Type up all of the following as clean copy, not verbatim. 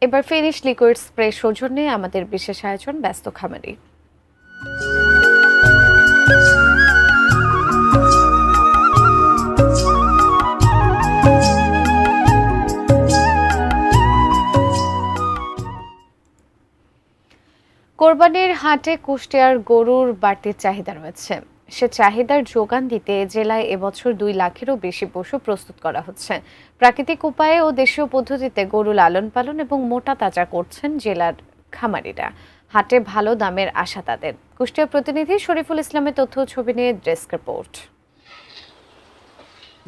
এবার finish liquid spray সৌজন্যে আমাদের বিশেষ আয়োজন ব্যস্ত খামারি। কোরবানির হাটে কুষ্টিয়ার গরুর বাড়তি চাহিদা রয়েছে। সে চাহিদার যোগান দিতে জেলায় এবছর 2 লাখেরও বেশি পশু প্রস্তুত করা হচ্ছে। প্রাকৃতিক উপায়ে ও দেশীয় পদ্ধতিতে গরু লালন পালন এবং মোটা তাজা করছেন জেলার খামারিরা। হাটে ভালো দামের আশা তাদের। কুষ্টিয়া প্রতিনিধি শরীফুল ইসলামের তথ্য ছবি নিয়ে ডেস্ক রিপোর্ট।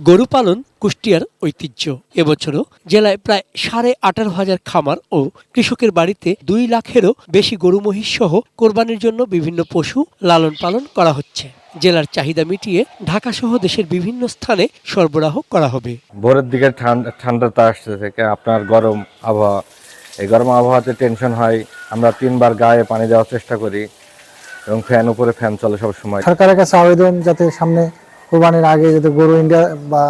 গরু পালন কুষ্টিয়ার ঐতিহ্য। এবছরও জেলায় প্রায় 18,500 খামার ও কৃষকের বাড়িতে 2 লাখেরও বেশি গরু মহিষ সহ কোরবানির জন্য বিভিন্ন পশু লালন পালন করা হচ্ছে। জেলার চাহিদা মিটিয়ে ঢাকা সহ দেশের বিভিন্ন স্থানে সরবরাহ করা হবে। ভোরের দিকে ঠান্ডাটা আসতে থেকে আপনার গরম আবহাওয়া, এই গরম আবহাওয়াতে টেনশন হয়। আমরা 3বার গায়ে পানি দেওয়ার চেষ্টা করি এবং উপরে ফ্যান চলে সব সময়। সরকারের কাছে আবেদন যাতে সামনে কোরবানির আগে যাতে গরু ইন্ডিয়া বা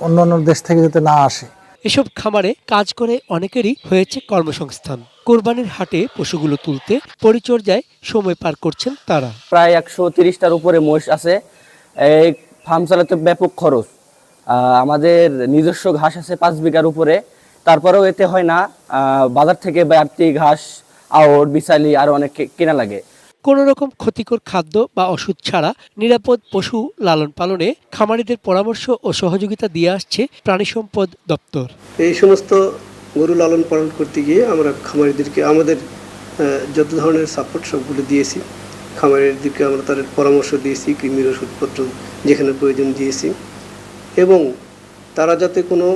অন্যান্য দেশ থেকে যাতে না আসে। এসব খামারে কাজ করে অনেকেরই হয়েছে কর্মসংস্থান। কোরবানির হাটে পশুগুলো তুলতে পরিচর্যায় সময় পার করছেন তারা। প্রায় 130টার উপরে মহিষ আছে। এই ফার্ম চালাতে ব্যাপক খরচ। আমাদের নিজস্ব ঘাস আছে 5 বিঘার উপরে, তারপরেও এতে হয় না। বাজার থেকে বাড়তি ঘাস, আউট, বিছালি আরো অনেক কেনা লাগে। কোনো রকম ক্ষতিকর খাদ্য বা ওষুধ ছাড়া নিরাপদ পশু লালন পালনে খামারিদের পরামর্শ ও সহযোগিতা দিয়ে আসছে প্রাণী সম্পদ দপ্তর। এই সমস্ত গরু লালন পালন করতে গিয়ে আমরা খামারিদেরকে আমাদের যত ধরনের সাপোর্ট সবগুলো দিয়েছি। খামারিদেরকে আমরা তাদের পরামর্শ দিয়েছি, কৃমির ওষুধপত্র যেখানে প্রয়োজন দিয়েছি, এবং তারা যাতে কোনো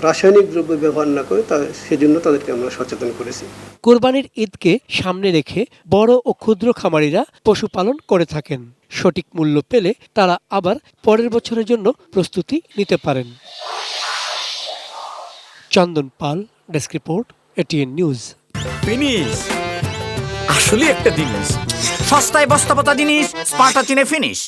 রাসায়নিক দ্রব্য ব্যবহার না করে সেজন্য তাদেরকে আমরা সচেতন করেছি। কোরবানির ঈদকে সামনে রেখে বড় ও ক্ষুদ্র খামারিরা পশুপালন করে থাকেন। সঠিক মূল্য পেলে তারা আবার পরের বছরের জন্য প্রস্তুতি নিতে পারেন। Chandan Pal, desk report, ATN news. Finish আসলে একটা জিনিস, সস্তায় বস্তাপতা জিনিস, স্পার্টা চিনে ফিনিশ।